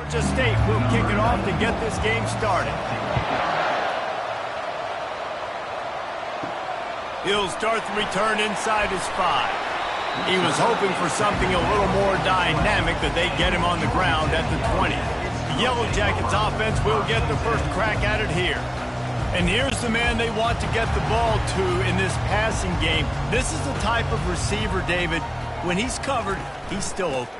Georgia State will kick it off to get this game started. He'll start the return inside his 5. He was hoping for something a little more dynamic, that they get him on the ground at the 20. The Yellow Jackets offense will get the first crack at it here. And here's the man they want to get the ball to in this passing game. This is the type of receiver, David, when he's covered, he's still open.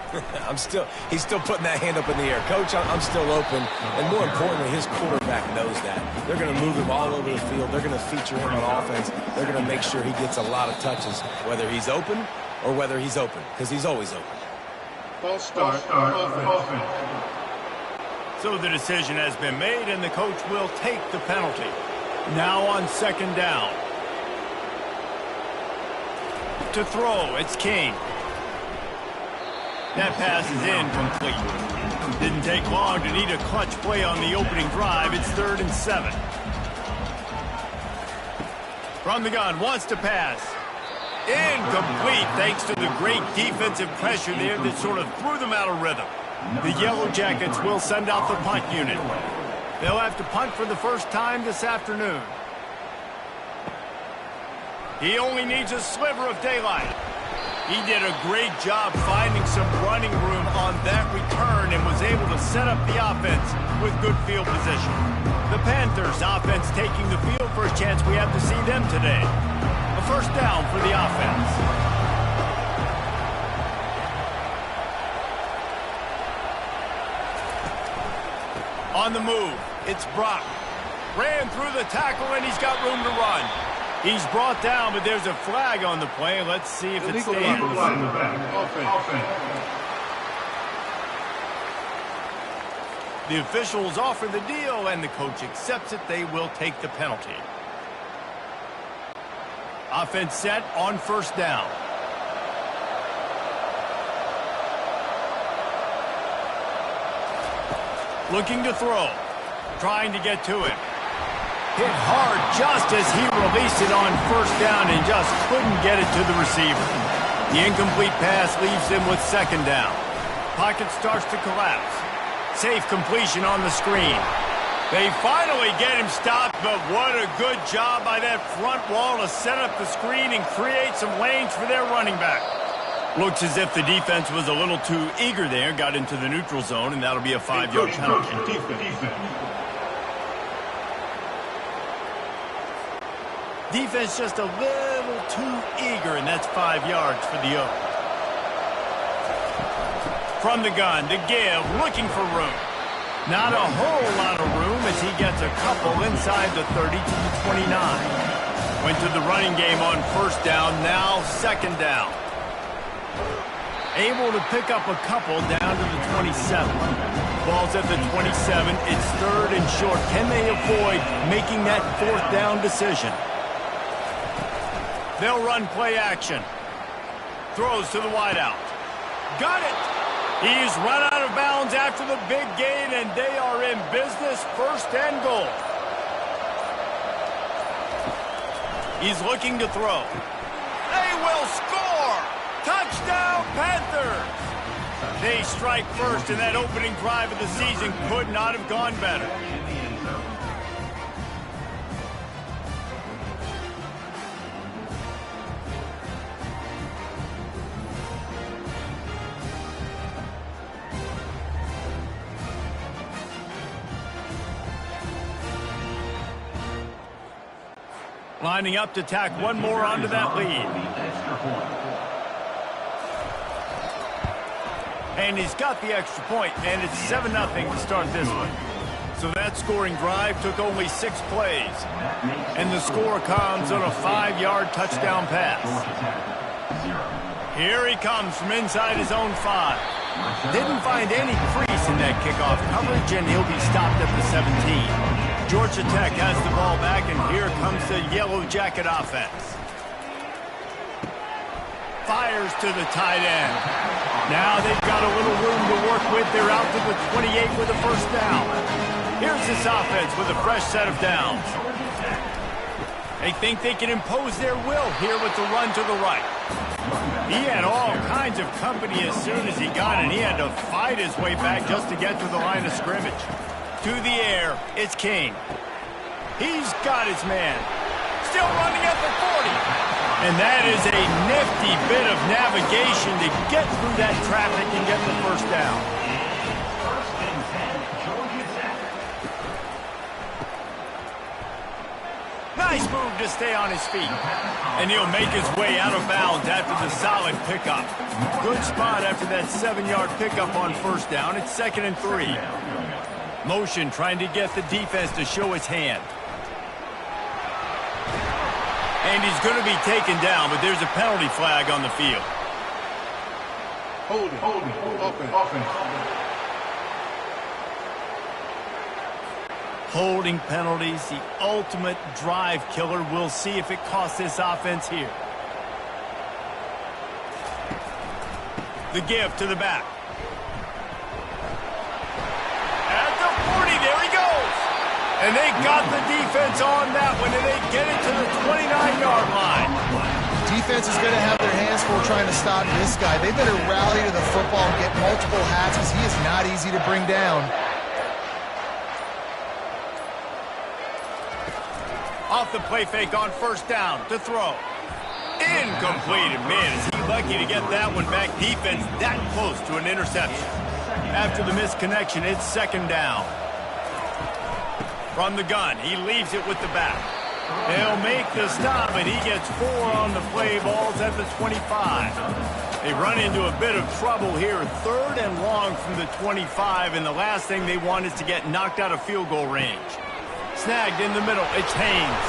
He's still putting that hand up in the air. Coach, I'm still open. And more importantly, his quarterback knows that. They're going to move him all over the field. They're going to feature him on offense. They're going to make sure he gets a lot of touches, whether he's open or whether he's open, because he's always open. False start offense. So the decision has been made, and the coach will take the penalty. Now on second down. To throw, it's King. That pass is incomplete. Didn't take long to need a clutch play on the opening drive. It's 3rd and 7. From the gun, wants to pass. Incomplete, thanks to the great defensive pressure there that sort of threw them out of rhythm. The Yellow Jackets will send out the punt unit. They'll have to punt for the first time this afternoon. He only needs a sliver of daylight. He did a great job finding some running room on that return and was able to set up the offense with good field position. The Panthers offense taking the field. First chance we have to see them today. A first down for the offense. On the move, it's Brock. Ran through the tackle and he's got room to run. He's brought down, but there's a flag on the play. Let's see if it stands. The officials offer the deal, and the coach accepts it. They will take the penalty. Offense set on first down. Looking to throw. Trying to get to it. Hit hard just as he released it on first down and just couldn't get it to the receiver. The incomplete pass leaves him with second down. Pocket starts to collapse. Safe completion on the screen. They finally get him stopped, but what a good job by that front wall to set up the screen and create some lanes for their running back. Looks as if the defense was a little too eager there, got into the neutral zone, and that'll be a 5-yard penalty. Defense just a little too eager, and that's 5 yards for the Oaks. From the gun to give, looking for room. Not a whole lot of room as he gets a couple inside the 30 to the 29. Went to the running game on first down, now second down. Able to pick up a couple down to the 27. Ball's at the 27. It's 3rd and short. Can they avoid making that 4th down decision? They'll run play action. Throws to the wideout. Got it! He's run out of bounds after the big gain, and they are in business, 1st and goal. He's looking to throw. They will score! Touchdown, Panthers! They strike first, and that opening drive of the season could not have gone better. Lining up to tack one more onto that lead. And he's got the extra point, and it's 7-0 to start this one. So that scoring drive took only 6 plays. And the score comes on a 5-yard touchdown pass. Here he comes from inside his own 5. Didn't find any crease in that kickoff coverage, and he'll be stopped at the 17. Georgia Tech has the ball back, and here comes the Yellow Jacket offense. Fires to the tight end. Now they've got a little room to work with. They're out to the 28 with a first down. Here's this offense with a fresh set of downs. They think they can impose their will here with the run to the right. He had all kinds of company as soon as he got it. He had to fight his way back just to get to the line of scrimmage. To the air, it's King. He's got his man. Still running at the 40. And that is a nifty bit of navigation to get through that traffic and get the first down. Nice move to stay on his feet. And he'll make his way out of bounds after the solid pickup. Good spot after that 7-yard pickup on first down. It's 2nd and 3. Motion trying to get the defense to show his hand. And he's going to be taken down, but there's a penalty flag on the field. Holding, offense. Holding penalties, the ultimate drive killer. We'll see if it costs this offense here. The give to the back. At the 40, there he goes. And they got the defense on that one, and they get it to the 29-yard line. Defense is going to have their hands full trying to stop this guy. They better rally to the football and get multiple hats because he is not easy to bring down. Off the play fake on first down to throw. Incomplete. And man, is he lucky to get that one back. Defense that close to an interception. After the misconnection, it's 2nd down. From the gun, he leaves it with the back. They'll make the stop, and he gets 4 on the play. Ball's at the 25. They run into a bit of trouble here. 3rd and long from the 25, and the last thing they want is to get knocked out of field goal range. Snagged in the middle, it's Haynes.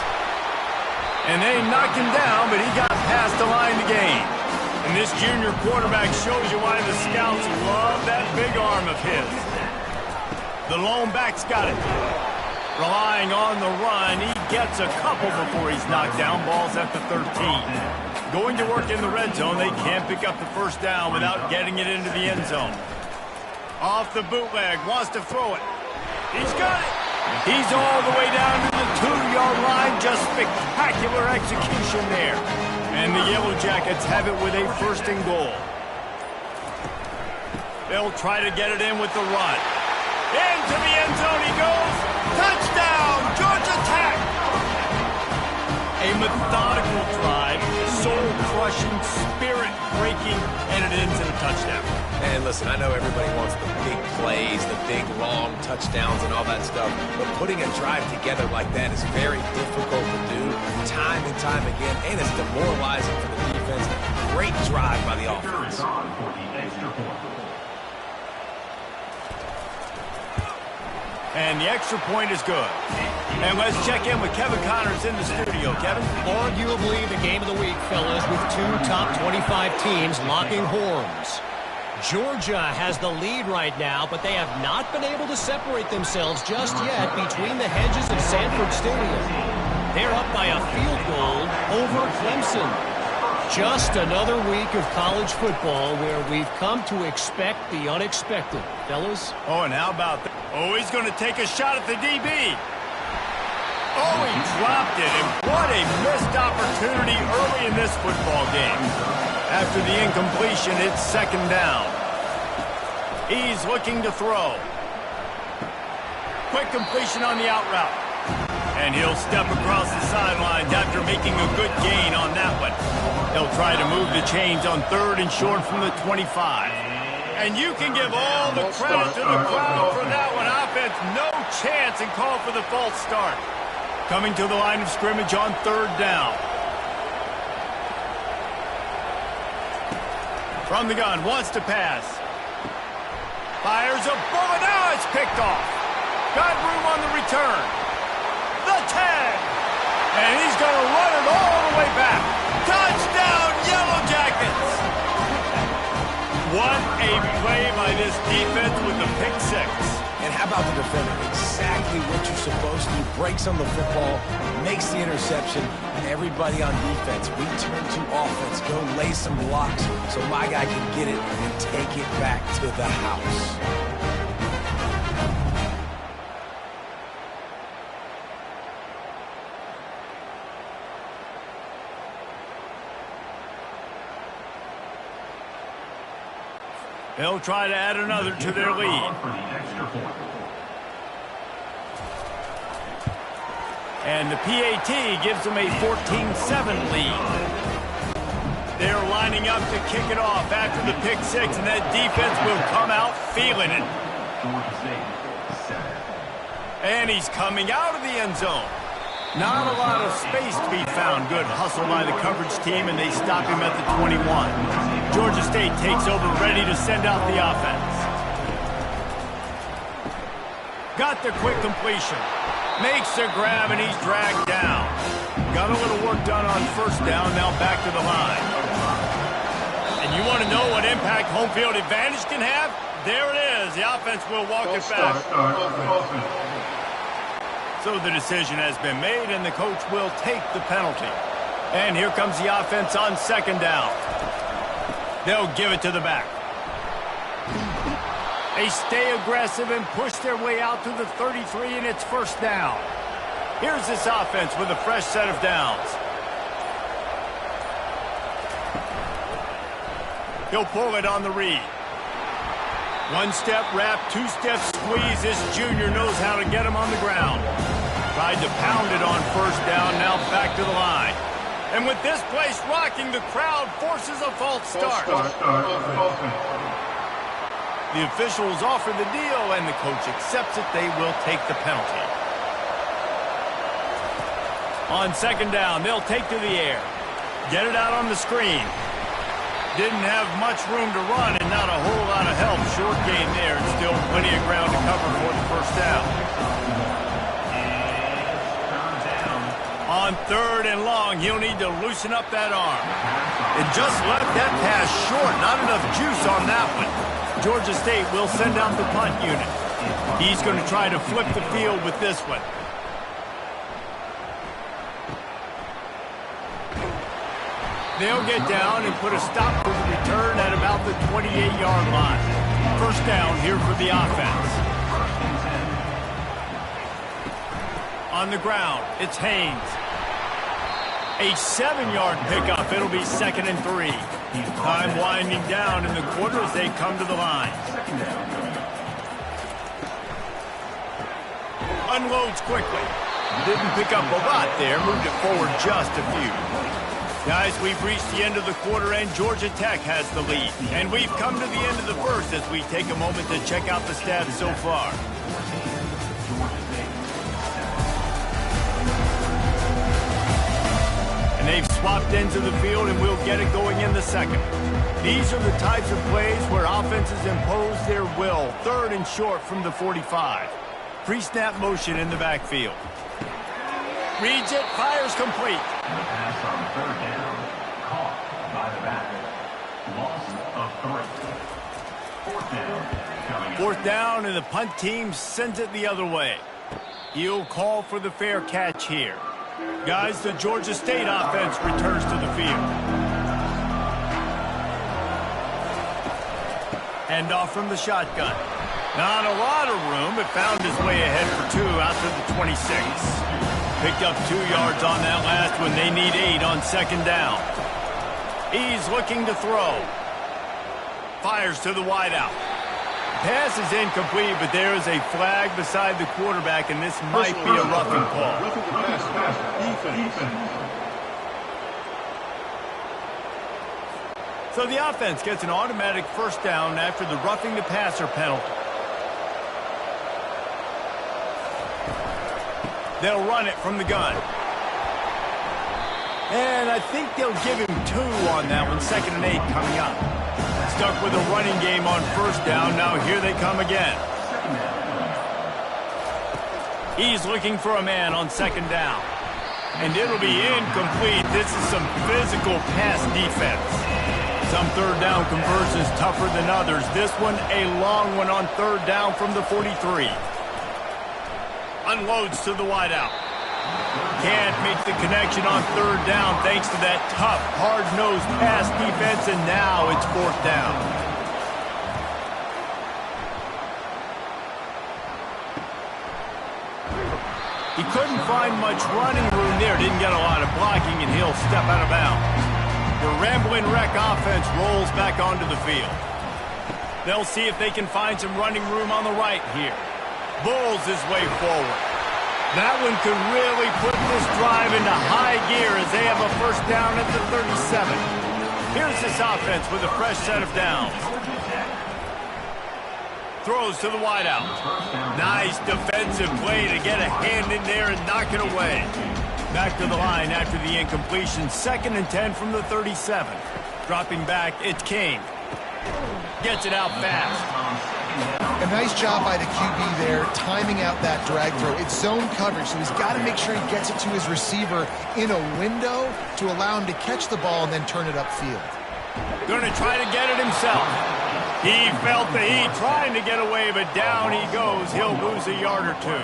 And they knocked him down, but he got past the line to gain. And this junior quarterback shows you why the scouts love that big arm of his. The lone back's got it. Relying on the run, he gets a couple before he's knocked down. Ball's at the 13. Going to work in the red zone, they can't pick up the first down without getting it into the end zone. Off the bootleg, wants to throw it. He's got it. He's all the way down to the 2-yard line. Just spectacular execution there. And the Yellow Jackets have it with a 1st and goal. They'll try to get it in with the run. Into the end zone he goes. Touchdown, Georgia Tech! A methodical drive, soul-crushing, spirit-breaking, and it ends in a touchdown. And listen, I know everybody wants the big plays, the big, long touchdowns and all that stuff, but putting a drive together like that is very difficult to do time and time again, and it's demoralizing for the defense. Great drive by the offense. And the extra point is good. And let's check in with Kevin Connors in the studio. Kevin? Arguably the game of the week, fellas, with 2 top 25 teams locking horns. Georgia has the lead right now, but they have not been able to separate themselves just yet between the hedges of Sanford Stadium. They're up by a field goal over Clemson. Just another week of college football where we've come to expect the unexpected. Fellas? Oh, and how about that? Oh, he's going to take a shot at the DB. Oh, he dropped it, and what a missed opportunity early in this football game. After the incompletion, it's 2nd down. He's looking to throw. Quick completion on the out route. And he'll step across the sidelines after making a good gain on that one. He'll try to move the chains on 3rd and short from the 25. And you can give all the credit to the crowd for that one. Offense, no chance, and call for the false start. Coming to the line of scrimmage on 3rd down. From the gun, wants to pass. Fires a bullet. Now it's picked off. Got room on the return. The tag. And he's going to run it all the way back. Touchdown, Yellow Jackets. What a play by this defense with the pick 6. And how about the defender? Exactly what you're supposed to do. Breaks on the football, makes the interception, and everybody on defense, we turn to offense. Go lay some blocks so my guy can get it and take it back to the house. They'll try to add another to their lead. And the PAT gives them a 14-7 lead. They're lining up to kick it off after the pick six, and that defense will come out feeling it. And he's coming out of the end zone. Not a lot of space to be found. Good hustle by the coverage team, and they stop him at the 21. Georgia State takes over, ready to send out the offense. Got the quick completion. Makes the grab, and he's dragged down. Got a little work done on first down, now back to the line. And you want to know what impact home field advantage can have? There it is. The offense will walk it back. So the decision has been made, and the coach will take the penalty. And here comes the offense on second down. They'll give it to the back. They stay aggressive and push their way out to the 33, and it's first down. Here's this offense with a fresh set of downs. He'll pull it on the read. One-step wrap, two-step squeeze. This junior knows how to get him on the ground. Tried to pound it on first down, now back to the line. And with this place rocking, the crowd forces a false start. The officials offer the deal, and the coach accepts it. They will take the penalty. On second down, they'll take to the air. Get it out on the screen. Didn't have much room to run and not a whole lot of help. Short gain there, and still plenty of ground to cover for the first down. On third and long, he'll need to loosen up that arm. And just left that pass short. Not enough juice on that one. Georgia State will send out the punt unit. He's going to try to flip the field with this one. They'll get down and put a stop to the return at about the 28-yard line. First down here for the offense. On the ground, it's Haynes. A 7-yard pickup. It'll be 2nd and 3. Time winding down in the quarter as they come to the line. Unloads quickly. Didn't pick up a lot there. Moved it forward just a few. Guys, we've reached the end of the quarter, and Georgia Tech has the lead. And we've come to the end of the first as we take a moment to check out the stats so far. And they've swapped ends of the field, and we'll get it going in the second. These are the types of plays where offenses impose their will. Third and short from the 45. Pre-snap motion in the backfield. Reads it, fires complete. Pass on third down, caught by the back. Loss of 3. Fourth down, coming up. Fourth down, and the punt team sends it the other way. He'll call for the fair catch here. Guys, the Georgia State offense returns to the field. Hand off from the shotgun. Not a lot of room, but found his way ahead for 2 out to the 26. Picked up 2 yards on that last one. They need 8 on second down. He's looking to throw. Fires to the wideout. Pass is incomplete, but there is a flag beside the quarterback, and this might be a roughing call. So the offense gets an automatic first down after the roughing the passer penalty. They'll run it from the gun. And I think they'll give him 2 on that one. 2nd and 8 coming up. Stuck with a running game on first down. Now here they come again. He's looking for a man on second down. And it'll be incomplete. This is some physical pass defense. Some third down conversions tougher than others. This one a long one on third down from the 43. Unloads to the wideout. Can't make the connection on third down thanks to that tough, hard-nosed pass defense, and now it's fourth down. He couldn't find much running room there. Didn't get a lot of blocking, and he'll step out of bounds. The rambling wreck offense rolls back onto the field. They'll see if they can find some running room on the right here. Bulls his way forward. That one could really put this drive into high gear as they have a first down at the 37. Here's this offense with a fresh set of downs. Throws to the wideout. Nice defensive play to get a hand in there and knock it away. Back to the line after the incompletion. 2nd and 10 from the 37. Dropping back, it's King. Gets it out fast. A nice job by the QB there, timing out that drag throw. It's zone coverage, so he's got to make sure he gets it to his receiver in a window to allow him to catch the ball and then turn it upfield. Going to try to get it himself. He felt the heat trying to get away, but down he goes. He'll lose a yard or two.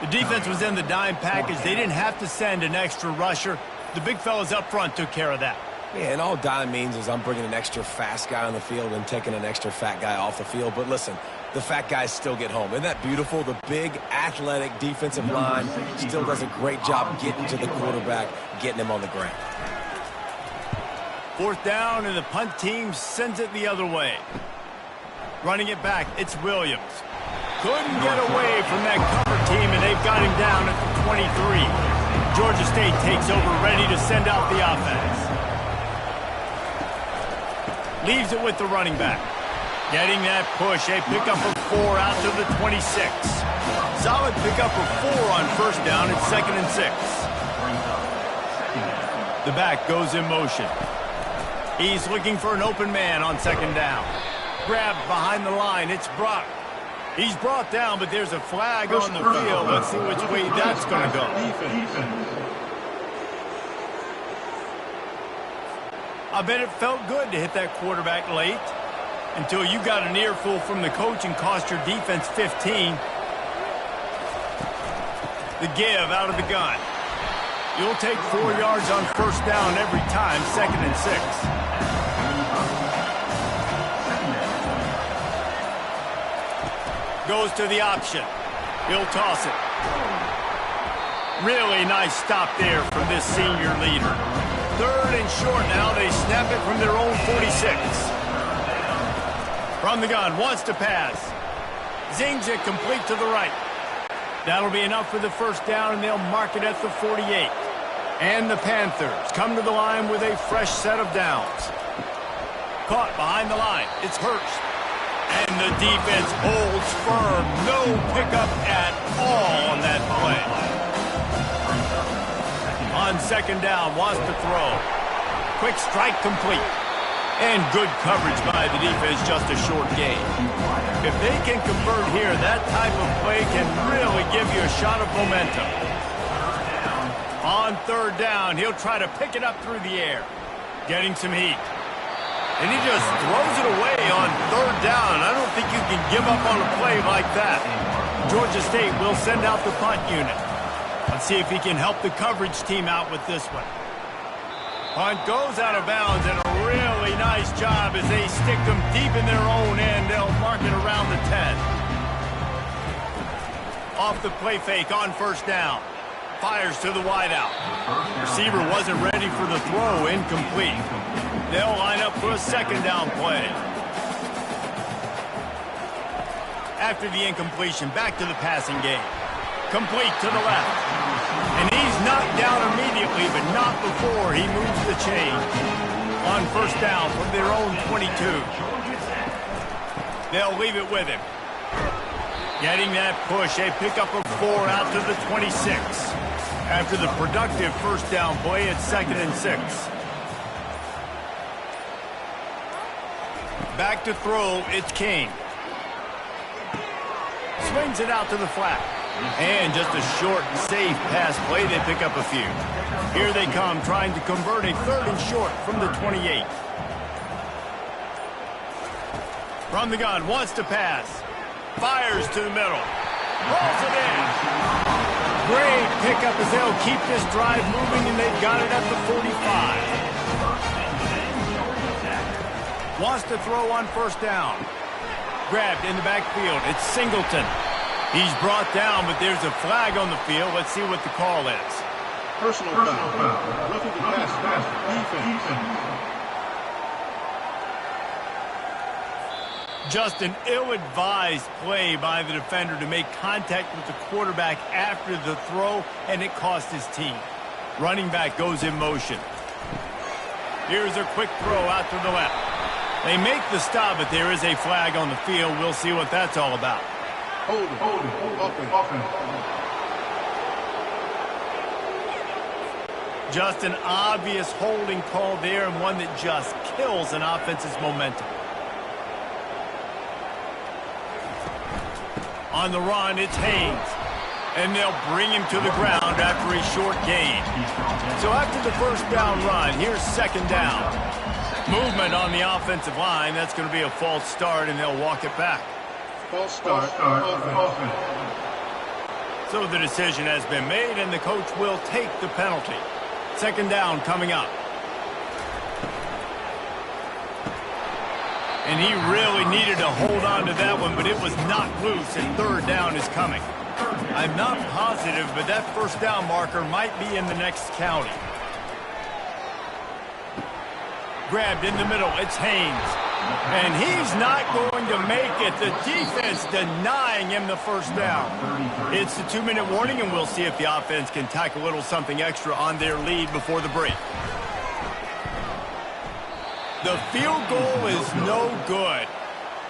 The defense was in the dime package. They didn't have to send an extra rusher. The big fellas up front took care of that. Yeah, and all dime means is I'm bringing an extra fast guy on the field and taking an extra fat guy off the field. But listen, the fat guys still get home. Isn't that beautiful? The big, athletic defensive line still does a great job getting to the quarterback, getting him on the ground. 4th down, and the punt team sends it the other way. Running it back, it's Williams. Couldn't get away from that cover team, and they've got him down at the 23. Georgia State takes over, ready to send out the offense. Leaves it with the running back. Getting that push, a pickup of 4 out to the 26. Solid pickup of 4 on first down. It's 2nd and 6. The back goes in motion. He's looking for an open man on 2nd down. Grabbed behind the line. It's Brock. He's brought down, but there's a flag on the field. Let's see which way that's going to go. I bet it felt good to hit that quarterback late until you got an earful from the coach and cost your defense 15. The give out of the gun. You'll take 4 yards on first down every time, 2nd and 6. Goes to the option. He'll toss it. Really nice stop there from this senior leader. 3rd and short now. They snap it from their own 46. From the gun, wants to pass. Zings it complete to the right. That'll be enough for the first down, and they'll mark it at the 48. And the Panthers come to the line with a fresh set of downs. Caught behind the line. It's Hurst. And the defense holds firm. No pickup at all on that play. On 2nd down, wants to throw. Quick strike complete. And good coverage by the defense, just a short gain. If they can convert here, that type of play can really give you a shot of momentum. On 3rd down, he'll try to pick it up through the air. Getting some heat. And he just throws it away on 3rd down. I don't think you can give up on a play like that. Georgia State will send out the punt unit. Let's see if he can help the coverage team out with this one. Punt goes out of bounds, and a really nice job as they stick them deep in their own end. They'll mark it around the 10. Off the play fake on first down. Fires to the wideout. Receiver wasn't ready for the throw, incomplete. They'll line up for a 2nd down play. After the incompletion, back to the passing game. Complete to the left. And he's knocked down immediately, but not before he moves the chain. On first down from their own 22. They'll leave it with him. Getting that push, a pickup of 4 out to the 26. After the productive first down play, it's 2nd and 6. Back to throw, it's King. Swings it out to the flat. And just a short, safe pass play, they pick up a few. Here they come, trying to convert a 3rd and short from the 28. From the gun, wants to pass. Fires to the middle. Rolls it in. Great pickup as they'll keep this drive moving, and they've got it at the 45. Wants to throw on first down. Grabbed in the backfield. It's Singleton. He's brought down, but there's a flag on the field. Let's see what the call is. Personal foul. Roughing the pass. Defense. Just an ill-advised play by the defender to make contact with the quarterback after the throw, and it cost his team. Running back goes in motion. Here's a quick throw out to the left. They make the stop, but there is a flag on the field. We'll see what that's all about. Hold it. Just an obvious holding call there, and one that just kills an offense's momentum. On the run, it's Haynes. And they'll bring him to the ground after a short gain. So after the first down run, here's second down. Movement on the offensive line. That's going to be a false start, and they'll walk it back. False start. So the decision has been made, and the coach will take the penalty. Second down coming up. And he really needed to hold on to that one, but it was knocked loose, and third down is coming. I'm not positive, but that first down marker might be in the next county. Grabbed in the middle, it's Haynes. And he's not going to make it. The defense denying him the first down. It's the 2-minute warning, and we'll see if the offense can tack a little something extra on their lead before the break. The field goal is no good,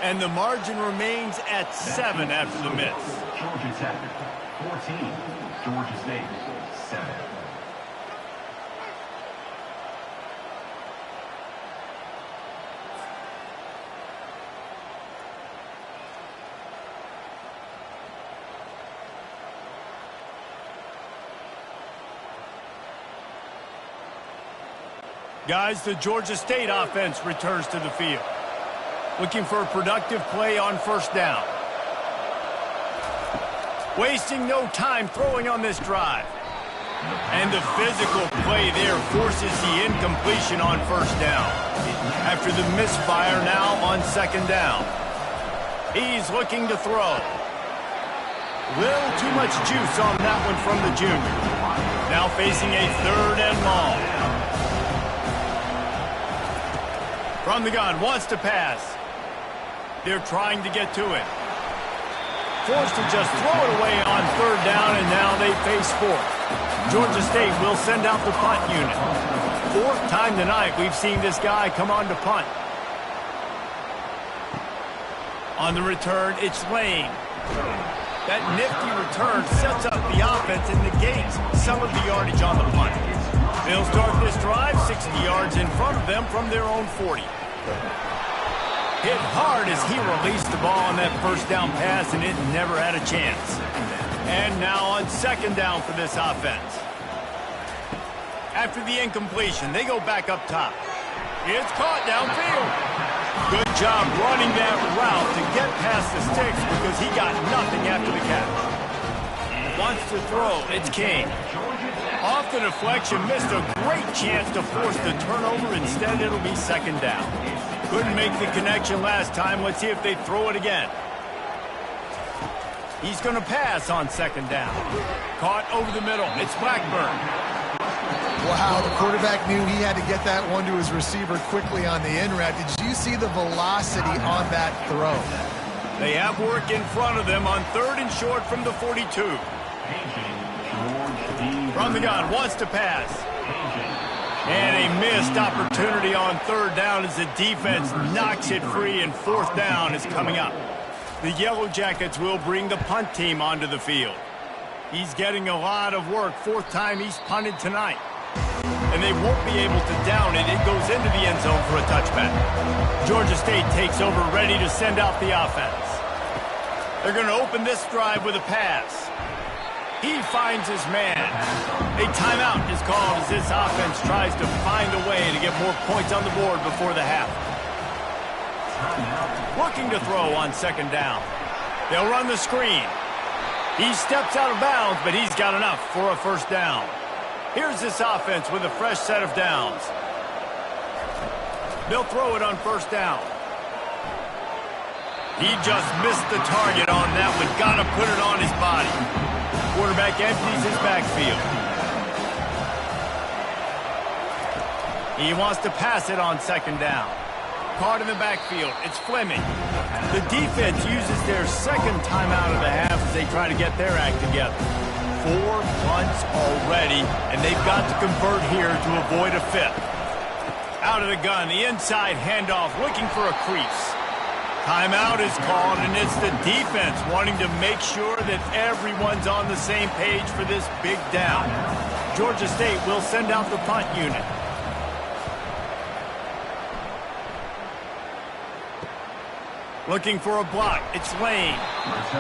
and the margin remains at 7 after the miss. Georgia Tech, 14. Georgia State, 7. Guys, the Georgia State offense returns to the field. Looking for a productive play on first down. Wasting no time throwing on this drive. And the physical play there forces the incompletion on first down. After the misfire now on second down. He's looking to throw. Little too much juice on that one from the junior. Now facing a third and long. From the gun, wants to pass. They're trying to get to it. Forced to just throw it away on third down, and now they face fourth. Georgia State will send out the punt unit. Fourth time tonight we've seen this guy come on to punt. On the return, it's Lane. That nifty return sets up the offense and negates some of the yardage on the punt. They'll start this drive 60 yards in front of them from their own 40. Hit hard as he released the ball on that first down pass, and it never had a chance. And now on second down for this offense. After the incompletion, they go back up top. It's caught downfield. Good job running that route to get past the sticks because he got nothing after the catch. Wants to throw, it's King. Off the deflection, missed a great chance to force the turnover. Instead, it'll be second down. Couldn't make the connection last time. Let's see if they throw it again. He's going to pass on second down. Caught over the middle. It's Blackburn. Wow, the quarterback knew he had to get that one to his receiver quickly on the in route. Did you see the velocity on that throw? They have work in front of them on third and short from the 42. From the gun, wants to pass. And a missed opportunity on third down as the defense knocks it free, and fourth down is coming up. The Yellow Jackets will bring the punt team onto the field. He's getting a lot of work. Fourth time he's punted tonight. And they won't be able to down it. It goes into the end zone for a touchback. Georgia State takes over, ready to send out the offense. They're going to open this drive with a pass. He finds his man. A timeout is called as this offense tries to find a way to get more points on the board before the half. Looking to throw on second down. They'll run the screen. He steps out of bounds, but he's got enough for a first down. Here's this offense with a fresh set of downs. They'll throw it on first down. He just missed the target on that one. Got to put it on his body. Quarterback empties his backfield. He wants to pass it on second down. Caught in the backfield. It's Fleming. The defense uses their second timeout of the half as they try to get their act together. 4 punts already, and they've got to convert here to avoid a fifth. Out of the gun, the inside handoff, looking for a crease. Timeout is called, and it's the defense wanting to make sure that everyone's on the same page for this big down. Georgia State will send out the punt unit. Looking for a block. It's Lane.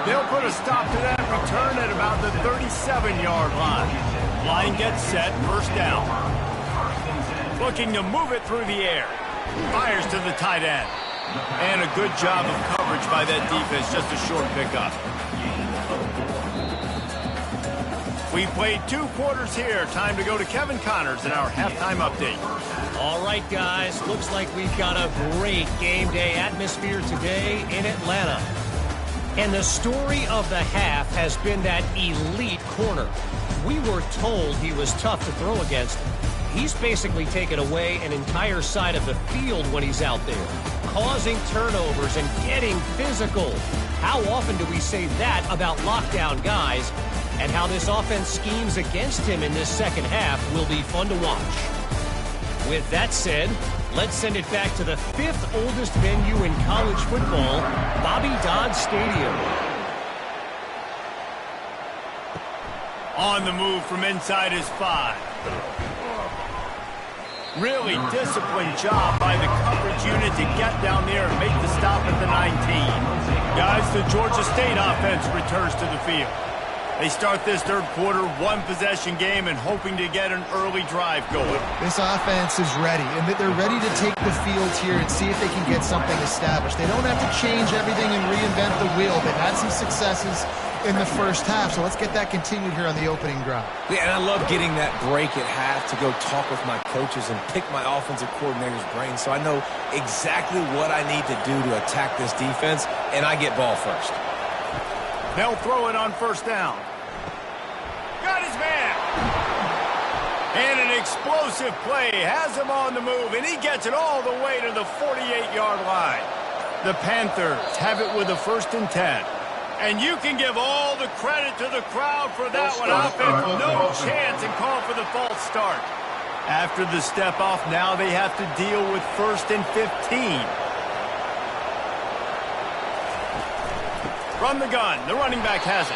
They'll put a stop to that return at about the 37-yard line. Line gets set, first down. Looking to move it through the air. Fires to the tight end. And a good job of coverage by that defense, just a short pickup. We played 2 quarters here. Time to go to Kevin Connors in our halftime update. All right, guys. Looks like we've got a great game day atmosphere today in Atlanta. And the story of the half has been that elite corner. We were told he was tough to throw against. He's basically taken away an entire side of the field when he's out there, causing turnovers and getting physical. How often do we say that about lockdown guys? And how this offense schemes against him in this second half will be fun to watch. With that said, let's send it back to the 5th oldest venue in college football, Bobby Dodd Stadium. On the move from inside his 5. Really disciplined job by the coverage unit to get down there and make the stop at the 19. Guys, the Georgia State offense returns to the field. They start this third quarter, 1-possession game, and hoping to get an early drive going. This offense is ready, and they're ready to take the field here and see if they can get something established. They don't have to change everything and reinvent the wheel. They've had some successes in the first half, so let's get that continued here on the opening drive. Yeah, and I love getting that break at half to go talk with my coaches and pick my offensive coordinator's brain so I know exactly what I need to do to attack this defense, and I get ball first. They'll throw it on first down. Got his man. And an explosive play has him on the move, and he gets it all the way to the 48-yard line. The Panthers have it with a 1st and 10. And you can give all the credit to the crowd for that one. Offense, no chance, and call for the false start. After the step off, now they have to deal with 1st and 15. From the gun, the running back has it.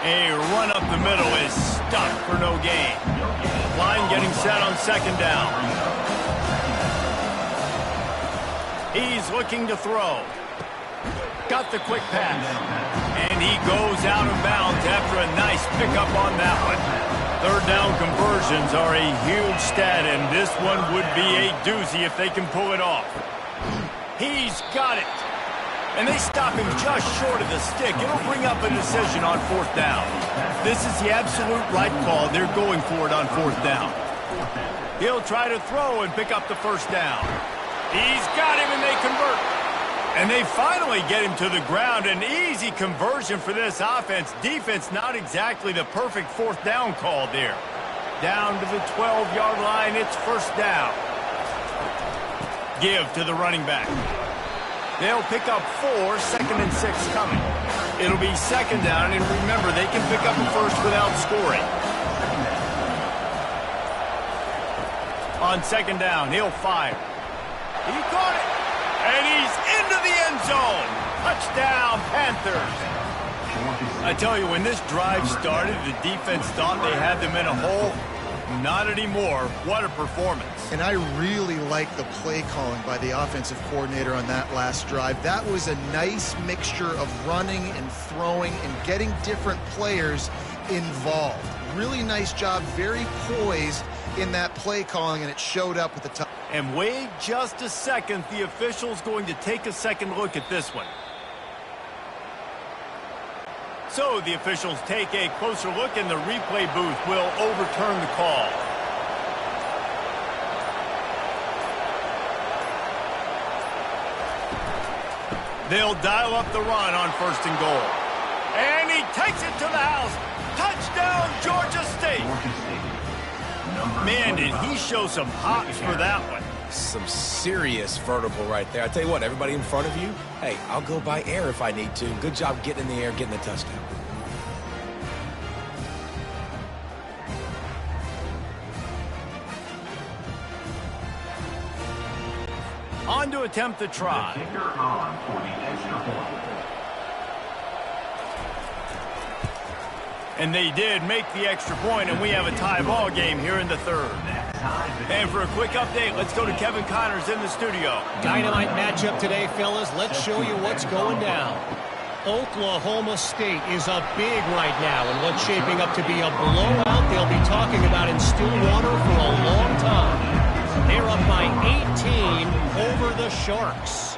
A run up the middle is stuck for no gain. Line getting set on second down. He's looking to throw. Got the quick pass. And he goes out of bounds after a nice pickup on that one. Third down conversions are a huge stat, and this one would be a doozy if they can pull it off. He's got it. And they stop him just short of the stick. It'll bring up a decision on 4th down. This is the absolute right call. They're going for it on 4th down. He'll try to throw and pick up the first down. He's got him, and they convert. And they finally get him to the ground. An easy conversion for this offense. Defense not exactly the perfect 4th down call there. Down to the 12-yard line. It's first down. Give to the running back. They'll pick up 4, 2nd and 6 coming. It'll be second down, and remember, they can pick up a first without scoring. On second down, he'll fire. He caught it, and he's into the end zone. Touchdown, Panthers. I tell you, when this drive started, the defense thought they had them in a hole. Not anymore. What a performance. And I really like the play calling by the offensive coordinator on that last drive. That was a nice mixture of running and throwing and getting different players involved. Really nice job, very poised in that play calling, and it showed up at the top. And wait just a second. The official's going to take a second look at this one. So the officials take a closer look, and the replay booth will overturn the call. They'll dial up the run on 1st and goal. And he takes it to the house. Touchdown, Georgia State. Man, did he show some hops for that one. Some serious vertical right there. I tell you what, everybody in front of you, hey, I'll go by air if I need to. Good job getting in the air, getting the touchdown. On to attempt the try. The kicker on for the extra point. And they did make the extra point, and we have a tie ball game here in the third. And for a quick update, let's go to Kevin Connors in the studio. Dynamite matchup today, fellas. Let's show you what's going down. Oklahoma State is up big right now in what's shaping up to be a blowout they'll be talking about in Stillwater for a long time. They're up by 18 over the Sharks.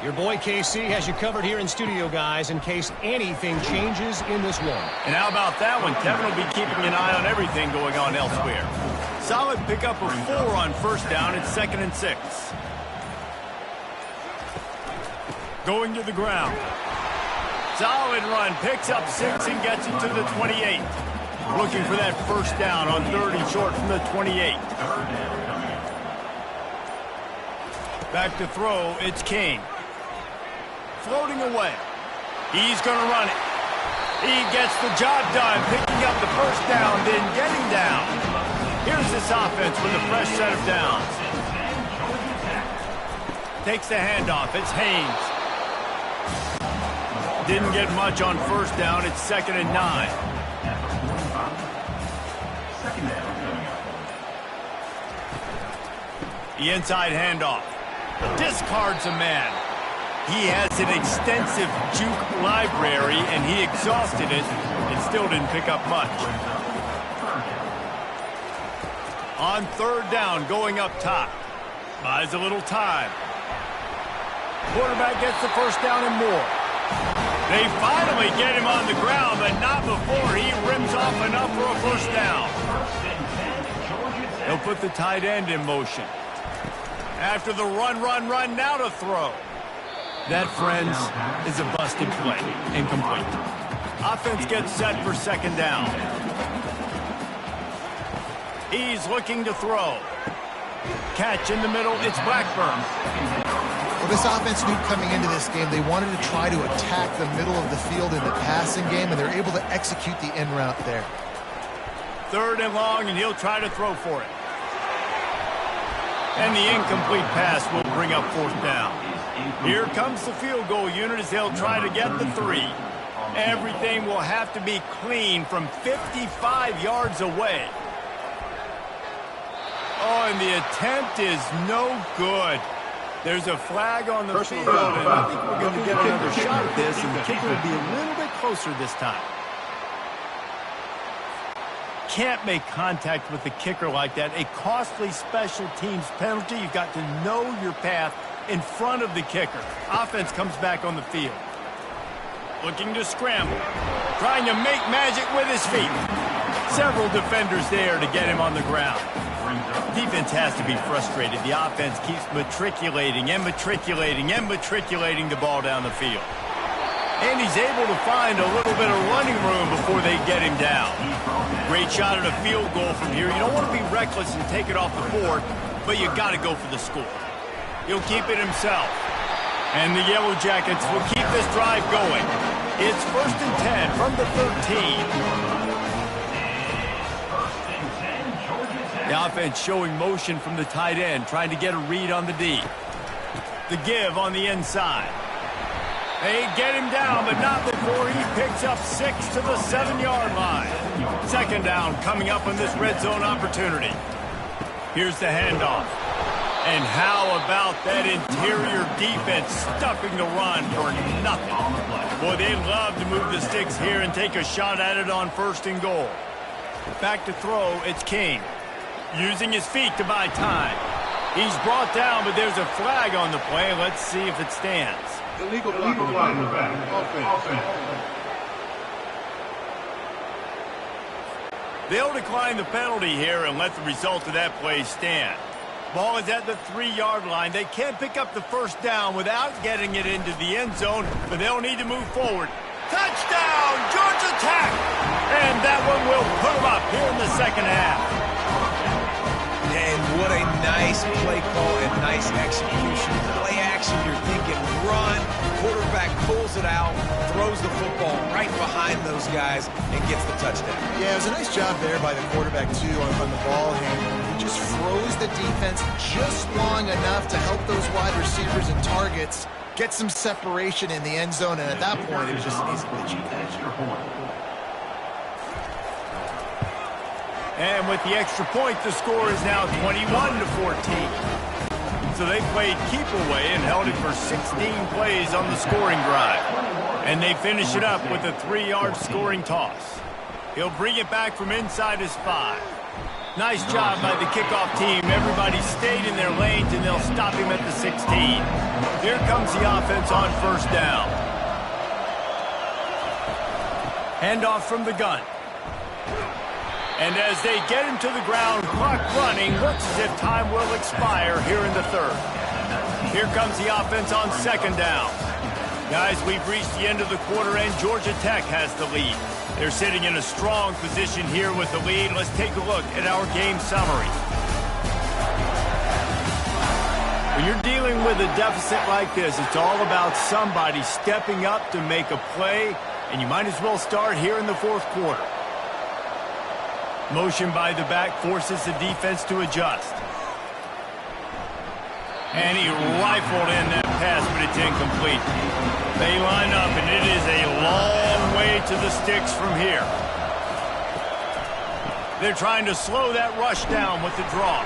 Your boy KC has you covered here in studio, guys, in case anything changes in this one. And how about that one? Kevin will be keeping an eye on everything going on elsewhere. Solid pickup of 4 on first down. It's 2nd and 6. Going to the ground. Solid run. Picks up 6 and gets it to the 28. Looking for that first down on 3rd and short from the 28. Back to throw. It's King. Floating away. He's going to run it. He gets the job done, picking up the first down, then getting down. Here's this offense with a fresh set of downs. Takes the handoff. It's Haynes. Didn't get much on first down. It's 2nd and 9. The inside handoff. Discards a man. He has an extensive juke library, and he exhausted it and still didn't pick up much. On 3rd down, going up top. Buys a little time. Quarterback gets the first down and more. They finally get him on the ground, but not before he rims off enough for a first down. They'll put the tight end in motion. After the run, now to throw. That, friends, is a busted play. Incomplete. Offense gets set for 2nd down. He's looking to throw. Catch in the middle. It's Blackburn. Well, this offense knew coming into this game they wanted to try to attack the middle of the field in the passing game, and they're able to execute the end route there. 3rd and long, and he'll try to throw for it. And the incomplete pass will bring up 4th down. Here comes the field goal unit as they'll try to get the 3. Everything will have to be clean from 55 yards away. Oh, and the attempt is no good. There's a flag on the field, and I think we're going to get another shot at this, and the kicker will be a little bit closer this time. Can't make contact with the kicker like that. A costly special teams penalty. You've got to know your path in front of the kicker. Offense comes back on the field. Looking to scramble. Trying to make magic with his feet. Several defenders there to get him on the ground. Defense has to be frustrated. The offense keeps matriculating and matriculating and matriculating the ball down the field. And he's able to find a little bit of running room before they get him down. Great shot at a field goal from here. You don't want to be reckless and take it off the board, but you got to go for the score. He'll keep it himself. And the Yellow Jackets will keep this drive going. It's 1st and 10 from the 13. The offense showing motion from the tight end, trying to get a read on the D. The give on the inside. They get him down, but not before he picks up 6 to the 7-yard line. 2nd down coming up on this red zone opportunity. Here's the handoff. And how about that interior defense stuffing the run for nothing? Boy, they love to move the sticks here and take a shot at it on 1st and goal. Back to throw, it's King. Using his feet to buy time. He's brought down, but there's a flag on the play. Let's see if it stands. Illegal block. Offense. They'll decline the penalty here and let the result of that play stand. Ball is at the 3-yard line. They can't pick up the first down without getting it into the end zone, but they'll need to move forward. Touchdown, Georgia Tech! And that one will put them up here in the second half. Yeah, And what a nice play call and nice execution. Play action, you're thinking run. Quarterback pulls it out, throws the football right behind those guys, and gets the touchdown. Yeah, it was a nice job there by the quarterback, too, on the ball handling. He just froze the defense just long enough to help those wide receivers and targets get some separation in the end zone, and at that point, it was just an easy pitch. And with the extra point, the score is now 21-14. So they played keep away and held it for 16 plays on the scoring drive. And they finish it up with a 3-yard scoring toss. He'll bring it back from inside his 5. Nice job by the kickoff team. Everybody stayed in their lanes, and they'll stop him at the 16. Here comes the offense on first down. Handoff from the gun. And as they get him to the ground, clock running, looks as if time will expire here in the 3rd. Here comes the offense on second down. Guys, we've reached the end of the quarter, and Georgia Tech has the lead. They're sitting in a strong position here with the lead. Let's take a look at our game summary. When you're dealing with a deficit like this, it's all about somebody stepping up to make a play, and you might as well start here in the 4th quarter. Motion by the back forces the defense to adjust. And he rifled in that pass, but it's incomplete. They line up, and it is a long way to the sticks from here. They're trying to slow that rush down with the draw.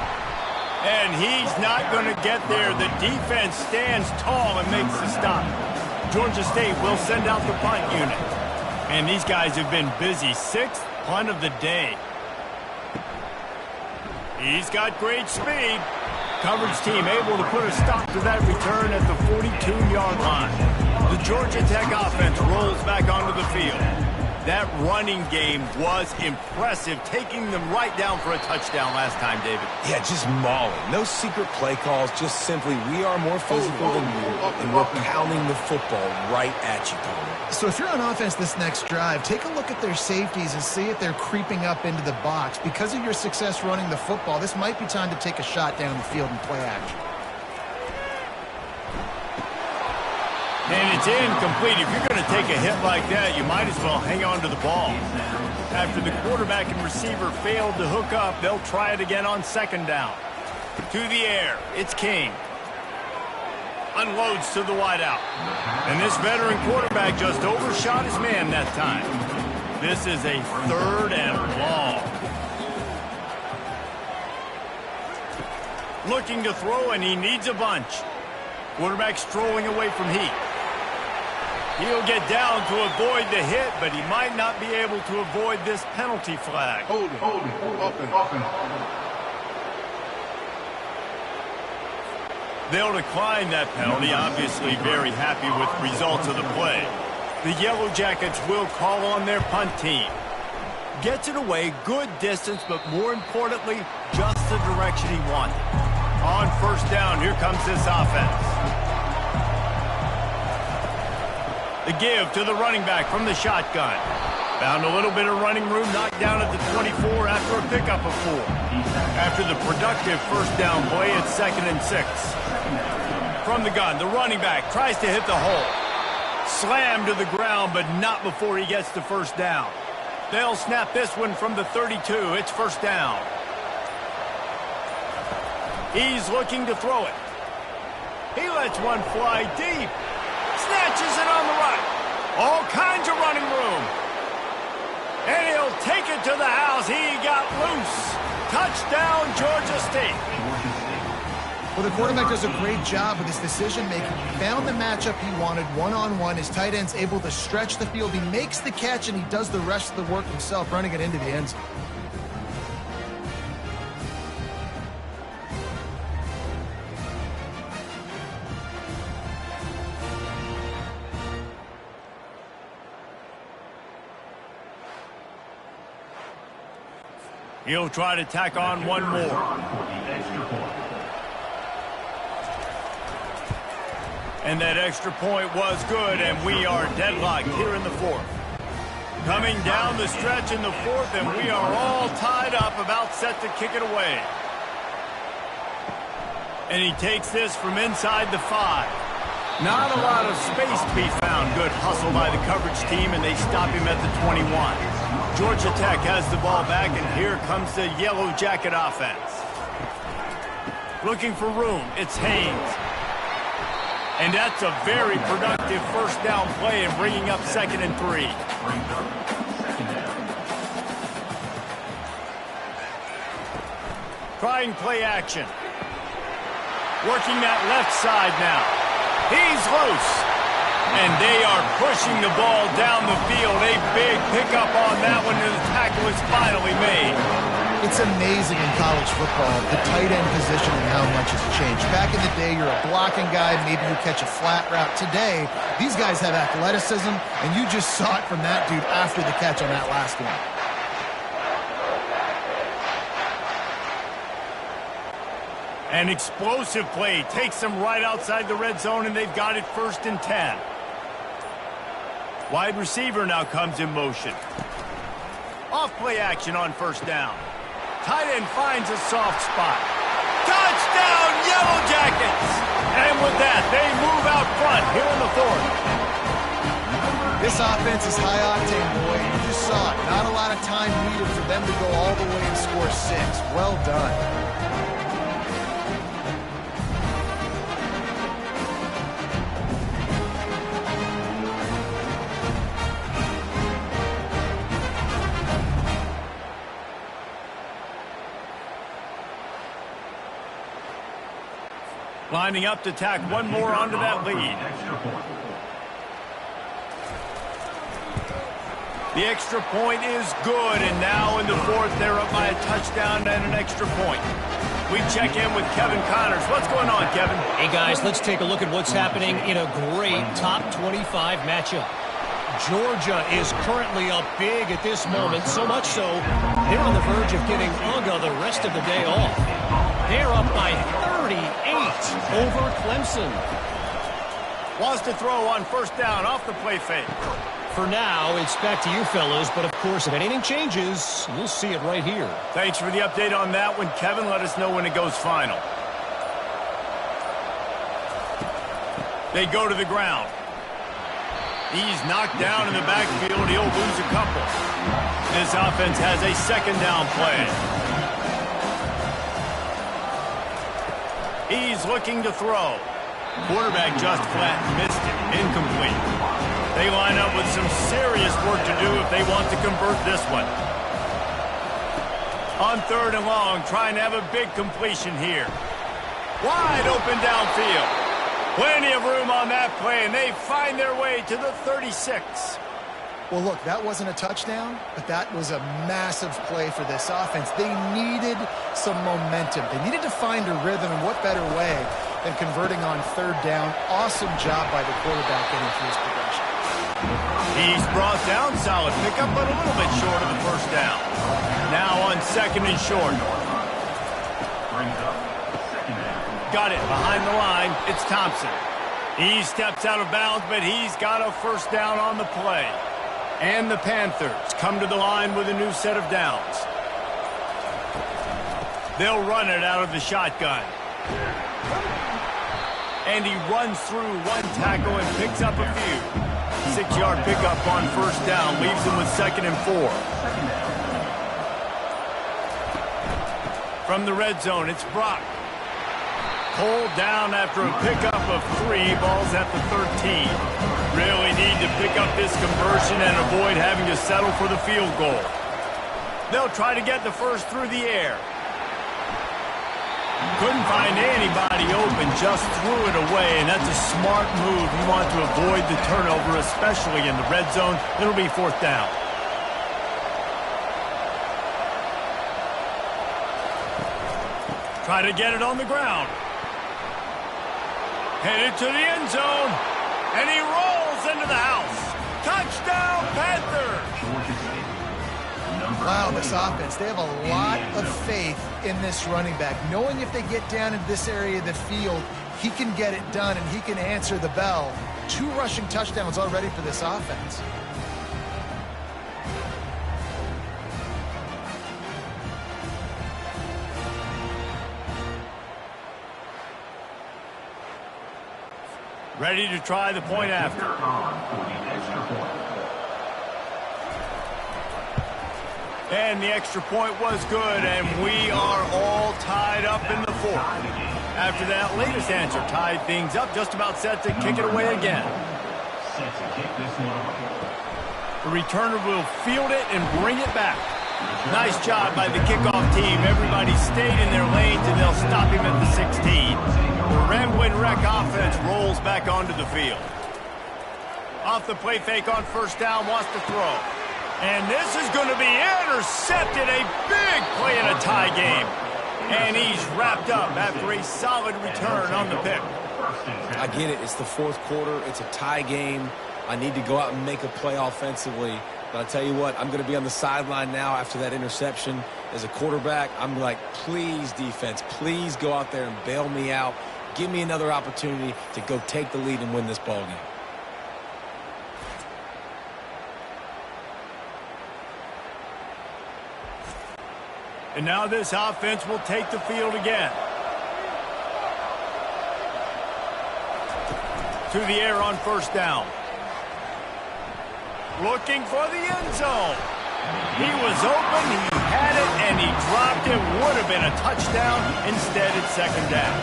And he's not going to get there. The defense stands tall and makes the stop. Georgia State will send out the punt unit. And these guys have been busy. 6th punt of the day. He's got great speed. Coverage team able to put a stop to that return at the 42-yard line. The Georgia Tech offense rolls back onto the field. That running game was impressive, taking them right down for a touchdown last time, David. Yeah, just mauling. No secret play calls, just simply we are more physical than you, and we're pounding the football right at you, Tony. So if you're on offense this next drive, take a look at their safeties and see if they're creeping up into the box. Because of your success running the football, this might be time to take a shot down the field and play action. And it's incomplete. If you're going to take a hit like that, you might as well hang on to the ball. After the quarterback and receiver failed to hook up, they'll try it again on second down. To the air, it's King. Unloads to the wideout. And this veteran quarterback just overshot his man that time. This is a 3rd and long. Looking to throw, and he needs a bunch. Quarterback strolling away from heat. He'll get down to avoid the hit, but he might not be able to avoid this penalty flag. Hold it. Offense. They'll decline that penalty, obviously very happy with results of the play. The Yellow Jackets will call on their punt team. Gets it away, good distance, but more importantly, just the direction he wanted. On first down, here comes this offense. The give to the running back from the shotgun. Found a little bit of running room, knocked down at the 24 after a pickup of 4. After the productive first down play, it's 2nd and 6. From the gun, the running back tries to hit the hole. Slammed to the ground, but not before he gets the first down. They'll snap this one from the 32. It's first down. He's looking to throw it. He lets one fly deep. Snatches it on the right. All kinds of running room. And he'll take it to the house. He got loose. Touchdown, Georgia State. Well, the quarterback does a great job with his decision-making. He found the matchup he wanted one-on-one. His tight end's able to stretch the field. He makes the catch, and he does the rest of the work himself, running it into the end zone. He'll try to tack on one more. And that extra point was good, and we are deadlocked here in the 4th. Coming down the stretch in the 4th, and we are all tied up, about set to kick it away. And he takes this from inside the 5. Not a lot of space to be found. Good hustle by the coverage team, and they stop him at the 21. Georgia Tech has the ball back, and here comes the Yellow Jacket offense. Looking for room, it's Haynes. And that's a very productive first down play and bringing up 2nd and 3. Trying play action. Working that left side now. He's loose. And they are pushing the ball down the field. A big pickup on that one, and the tackle is finally made. It's amazing in college football, the tight end position and how much has changed. Back in the day, you're a blocking guy, maybe you catch a flat route. Today, these guys have athleticism, and you just saw it from that dude after the catch on that last one. An explosive play takes them right outside the red zone, and they've got it 1st and 10. Wide receiver now comes in motion. Off play action on 1st down. Tight end finds a soft spot. Touchdown, Yellow Jackets! And with that, they move out front here in the 4th. This offense is high octane, boy. You just saw it. Not a lot of time needed for them to go all the way and score 6. Well done. Lining up to tack one more onto that lead. The extra point is good, and now in the 4th, they're up by a touchdown and an extra point. We check in with Kevin Connors. What's going on, Kevin? Hey, guys, let's take a look at what's happening in a great top 25 matchup. Georgia is currently up big at this moment, so much so they're on the verge of giving Uga the rest of the day off. They're up by 38 over Clemson. Wants to throw on 1st down off the play fake. For now, it's back to you fellas, but of course, if anything changes, you'll see it right here. Thanks for the update on that one, Kevin. Let us know when it goes final. They go to the ground. He's knocked down in the backfield. He'll lose a couple. This offense has a 2nd down play. He's looking to throw. Quarterback just flat missed it. Incomplete. They line up with some serious work to do if they want to convert this one. On 3rd and long, trying to have a big completion here. Wide open downfield. Plenty of room on that play, and they find their way to the 36. Well, look, that wasn't a touchdown, but that was a massive play for this offense. They needed some momentum. They needed to find a rhythm, and what better way than converting on 3rd down. Awesome job by the quarterback getting through his progression. He's brought down, solid pickup, but a little bit short of the 1st down. Now on 2nd and short. Got it behind the line. It's Thompson. He steps out of bounds, but he's got a 1st down on the play. And the Panthers come to the line with a new set of downs. They'll run it out of the shotgun. And he runs through one tackle and picks up a few. 6-yard pickup on 1st down leaves him with 2nd and 4. From the red zone, it's Brock. Pulled down after a pickup of 3, balls at the 13. Really need to pick up this conversion and avoid having to settle for the field goal. They'll try to get the 1st through the air. Couldn't find anybody open, just threw it away, and that's a smart move. You want to avoid the turnover, especially in the red zone. It'll be 4th down. Try to get it on the ground. Headed to the end zone, and he rolls into the house. Touchdown, Panthers! Wow, this offense, they have a lot of faith in this running back. Knowing if they get down into this area of the field, he can get it done, and he can answer the bell. 2 rushing touchdowns already for this offense. Ready to try the point after. And the extra point was good, and we are all tied up in the fourth. After that latest answer tied things up, just about set to kick it away again. The returner will field it and bring it back. Nice job by the kickoff team. Everybody stayed in their lanes, and they'll stop him at the 16. The Ramblin' Wreck offense rolls back onto the field. Off the play fake on first down, wants to throw. And this is going to be intercepted. A big play in a tie game. And he's wrapped up after a solid return on the pick. I get it. It's the fourth quarter. It's a tie game. I need to go out and make a play offensively. But I'll tell you what, I'm going to be on the sideline now after that interception. As a quarterback, I'm like, please, defense, please go out there and bail me out. Give me another opportunity to go take the lead and win this ball game. And now this offense will take the field again. To the air on first down. Looking for the end zone. He was open, he had it, and he dropped it. Would have been a touchdown. Instead, it's second down.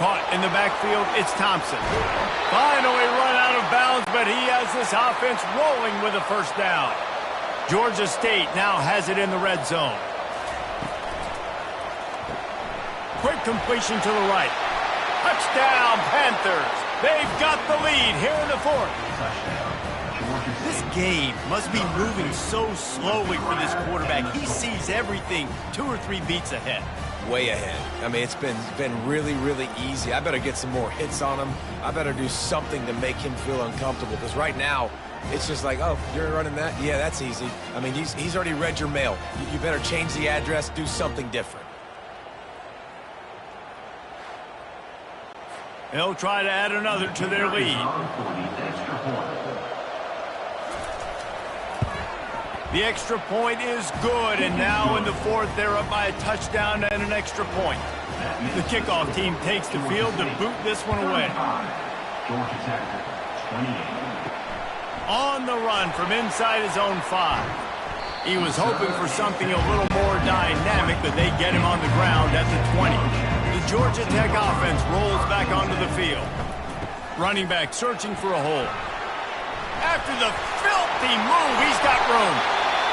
Caught in the backfield, it's Thompson. Finally run out of bounds, but he has this offense rolling with a first down. Georgia State now has it in the red zone. Quick completion to the right. Touchdown, Panthers. They've got the lead here in the fourth. This game must be moving so slowly for this quarterback. He sees everything 2 or 3 beats ahead. Way ahead. I mean, it's been really, really easy. I better get some more hits on him. I better do something to make him feel uncomfortable, because right now, it's just like, oh, you're running that? Yeah, that's easy. I mean, he's already read your mail. You better change the address, do something different. They'll try to add another to their lead. The extra point is good, and now in the fourth, they're up by a touchdown and an extra point. The kickoff team takes the field to boot this one away. On the run from inside his own 5. He was hoping for something a little more dynamic, but they get him on the ground at the 20. The Georgia Tech offense rolls back onto the field. Running back searching for a hole. After the filthy move, he's got room.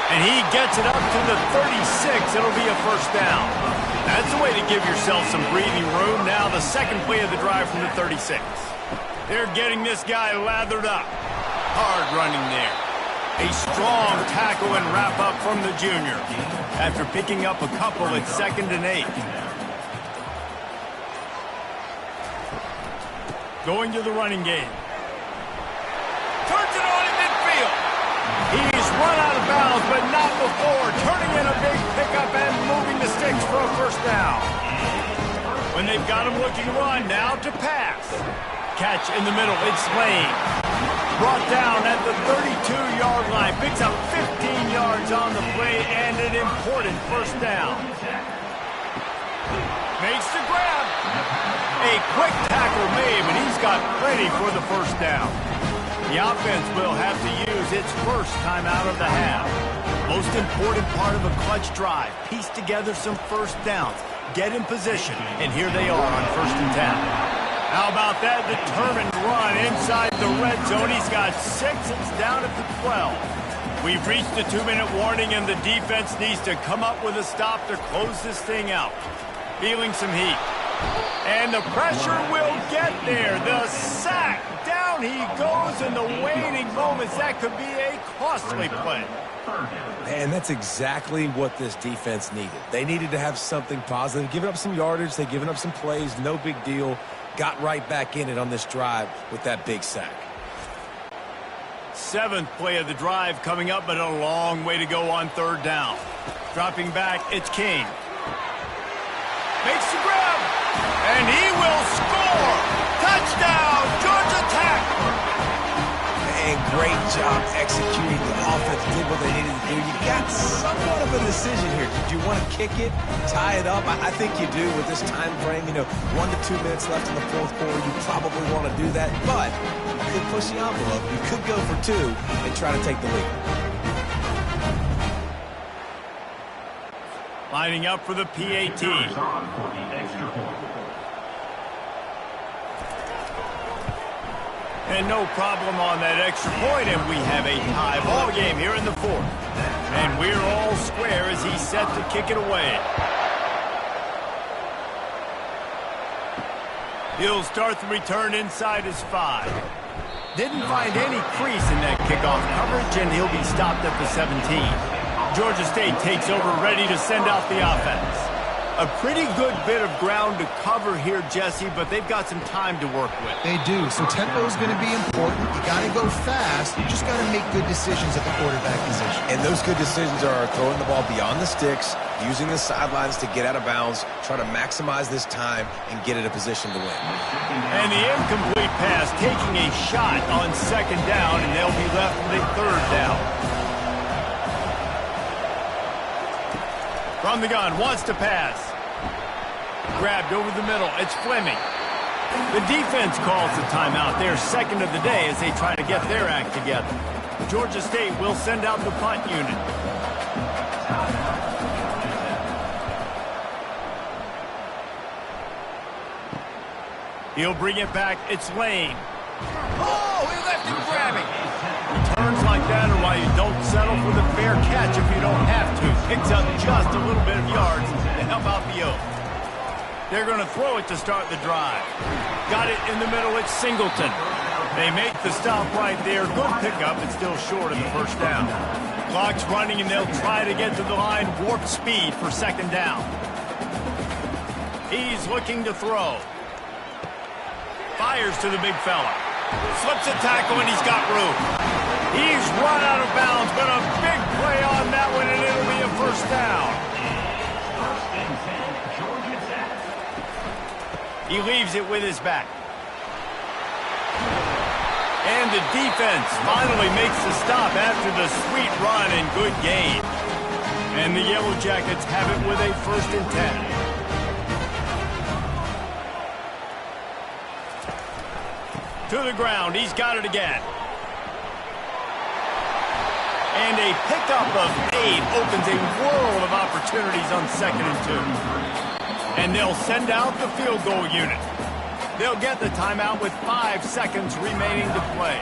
And he gets it up to the 36. It'll be a first down. That's the way to give yourself some breathing room. Now the second play of the drive from the 36. They're getting this guy lathered up. Hard running there. A strong tackle and wrap up from the junior. After picking up a couple at 2nd and 8. Going to the running game. Turns it on in midfield. He's run out of bounds, but not before. Turning in a big pickup and moving the sticks for a first down. When they've got him looking to run, now to pass. Catch in the middle, it's Lane. Brought down at the 32-yard line. Picks up 15 yards on the play and an important first down. Makes the grab. A quick tackle made, but he's got plenty for the first down. The offense will have to use its first time out of the half. Most important part of a clutch drive. Piece together some first downs. Get in position, and here they are on 1st and 10. How about that determined run inside the red zone? He's got 6. It's down at the 12. We've reached the 2-minute warning, and the defense needs to come up with a stop to close this thing out. Feeling some heat. And the pressure will get there. The sack. Down he goes in the waning moments. That could be a costly play. And that's exactly what this defense needed. They needed to have something positive. Giving up some yardage. They've given up some plays. No big deal. Got right back in it on this drive with that big sack. 7th play of the drive coming up, but a long way to go on 3rd down. Dropping back, it's King. Makes the grab, and he will score. Touchdown, Georgia Tech. And great job executing. The offense did what they needed to You got somewhat of a decision here. Do you want to kick it, tie it up? I think you do with this time frame. 1 to 2 minutes left in the fourth quarter. You probably want to do that, but you could push the envelope. You could go for 2 and try to take the lead. Lining up for the PAT. On for the extra point. And no problem on that extra point, and we have a tie ball game here in the fourth. And we're all square as he's set to kick it away. He'll start the return inside his 5. Didn't find any crease in that kickoff coverage, and he'll be stopped at the 17. Georgia State takes over, ready to send out the offense. A pretty good bit of ground to cover here, Jesse, but they've got some time to work with. They do, so tempo is going to be important. You got to go fast. You just got to make good decisions at the quarterback position. And those good decisions are throwing the ball beyond the sticks, using the sidelines to get out of bounds, trying to maximize this time and get in a position to win. And the incomplete pass taking a shot on second down, and they'll be left with a third down. From the gun, wants to pass. Grabbed over the middle. It's Fleming. The defense calls the timeout. Their second of the day as they try to get their act together. Georgia State will send out the punt unit. He'll bring it back. It's Lane. Oh, he left him grabbing. Returns like that are why you don't settle for the fair catch if you don't have to. Picks up just a little bit of yards to help out the Oak. They're going to throw it to start the drive. Got it in the middle. It's Singleton. They make the stop right there. Good pickup, but still short of the first down. Clock's running, and they'll try to get to the line. Warp speed for second down. He's looking to throw. Fires to the big fella. Slips a tackle, and he's got room. He's run out of bounds, but a big play on that one, and it'll be a first down. First and 10, Georgia Tech. He leaves it with his back. And the defense finally makes the stop after the sweet run and good gain. And the Yellow Jackets have it with a first and 10. To the ground. He's got it again. And a pickup of 8 opens a world of opportunities on second and 2. And they'll send out the field goal unit. They'll get the timeout with 5 seconds remaining to play.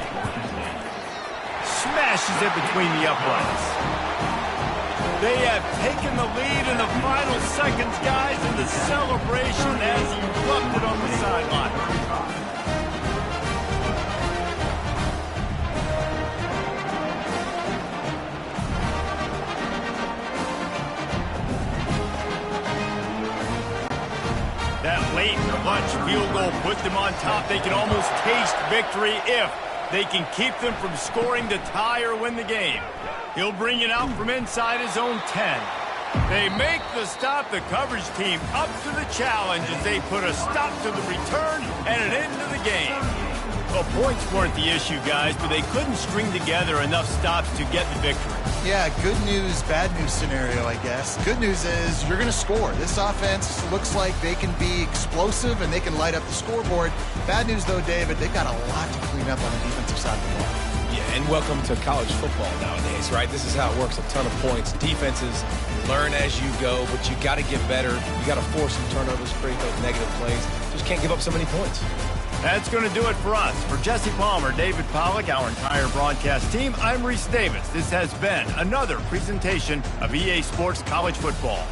Smashes it between the uprights. They have taken the lead in the final seconds, guys, and the celebration has erupted on the sideline. That late clutch field goal put them on top. They can almost taste victory if they can keep them from scoring to tie or win the game. He'll bring it out from inside his own 10. They make the stop. The coverage team up to the challenge as they put a stop to the return and an end to the game. Well, points weren't the issue, guys, but they couldn't string together enough stops to get the victory. Yeah, good news, bad news scenario, I guess. Good news is you're going to score. This offense looks like they can be explosive and they can light up the scoreboard. Bad news, though, David, they've got a lot to clean up on the defensive side of the ball. Yeah, and welcome to college football nowadays, right? This is how it works. A ton of points. Defenses learn as you go, but you got to get better. You got to force some turnovers, create those negative plays. Just can't give up so many points. That's going to do it for us. For Jesse Palmer, David Pollack, our entire broadcast team, I'm Reese Davis. This has been another presentation of EA Sports College Football.